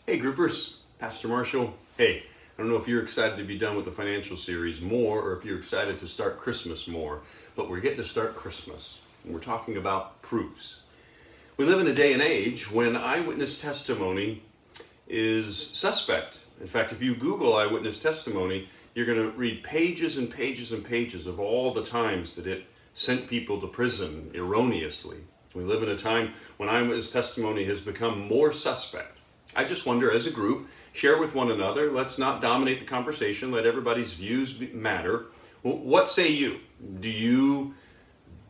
Hey groupers, Pastor Marshall. Hey, I don't know if you're excited to be done with the financial series more or if you're excited to start Christmas more, but we're getting to start Christmas and we're talking about proofs. We live in a day and age when eyewitness testimony is suspect. In fact, if you Google eyewitness testimony, you're going to read pages and pages and pages of all the times that it sent people to prison erroneously. We live in a time when eyewitness testimony has become more suspect. I just wonder, as a group, share with one another. Let's not dominate the conversation. Let everybody's views matter. What say you? Do you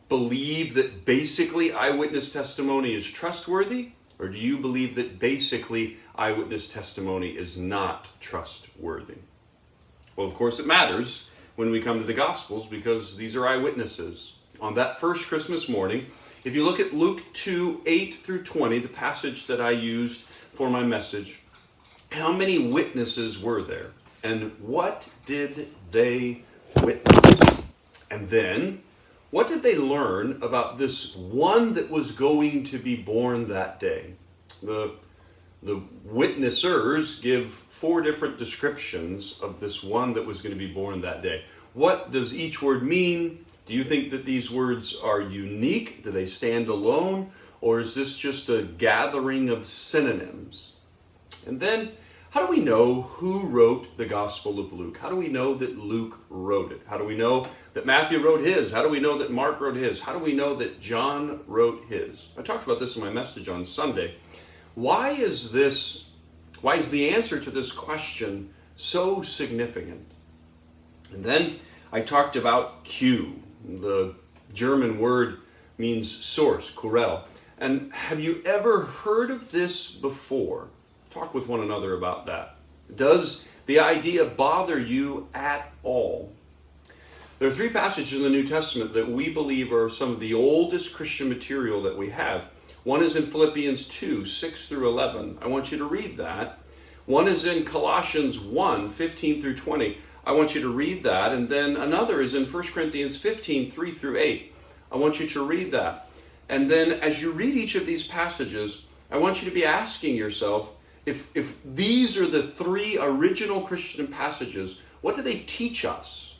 believe that basically eyewitness testimony is trustworthy? Or do you believe that basically eyewitness testimony is not trustworthy? Well, of course it matters when we come to the Gospels because these are eyewitnesses. On that first Christmas morning, if you look at Luke 2, 8 through 20, the passage that I used for my message, how many witnesses were there? And what did they witness? And then, what did they learn about this one that was going to be born that day? The witnessers give 4 different descriptions of this one that was going to be born that day. What does each word mean? Do you think that these words are unique? Do they stand alone? Or is this just a gathering of synonyms? And then, how do we know who wrote the Gospel of Luke? How do we know that Luke wrote it? How do we know that Matthew wrote his? How do we know that Mark wrote his? How do we know that John wrote his? I talked about this in my message on Sunday. Why is the answer to this question so significant? And then I talked about Q. The German word means source, Quelle. And have you ever heard of this before? Talk with one another about that. Does the idea bother you at all? There are 3 passages in the New Testament that we believe are some of the oldest Christian material that we have. One is in Philippians 2, 6 through 11. I want you to read that. One is in Colossians 1, 15 through 20. I want you to read that. And then another is in 1 Corinthians 15, 3 through 8. I want you to read that. And then as you read each of these passages, I want you to be asking yourself, if these are the 3 original Christian passages, what do they teach us?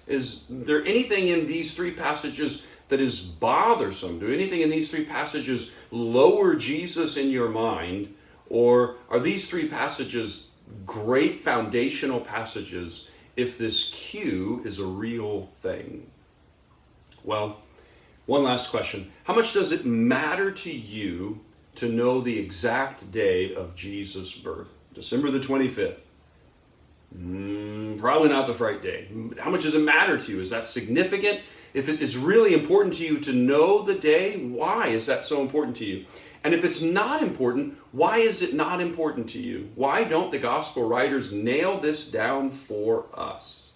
Is there anything in these 3 passages that is bothersome? Do anything in these 3 passages lower Jesus in your mind? Or are these 3 passages great foundational passages if this Q is a real thing? Well, one last question. How much does it matter to you to know the exact day of Jesus' birth? December the 25th. Probably not the right day. How much does it matter to you? Is that significant? If it is really important to you to know the day, why is that so important to you? And if it's not important, why is it not important to you? Why don't the gospel writers nail this down for us?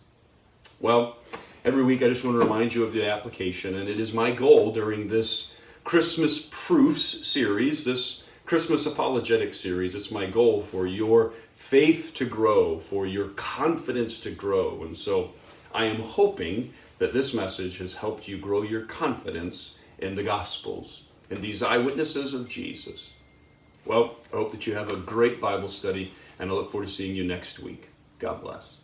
Well, every week I just want to remind you of the application, and it is my goal during this Christmas Proofs series, this Christmas Apologetic series, it's my goal for your faith to grow, for your confidence to grow. And so I am hoping that this message has helped you grow your confidence in the Gospels, in these eyewitnesses of Jesus. Well, I hope that you have a great Bible study, and I look forward to seeing you next week. God bless.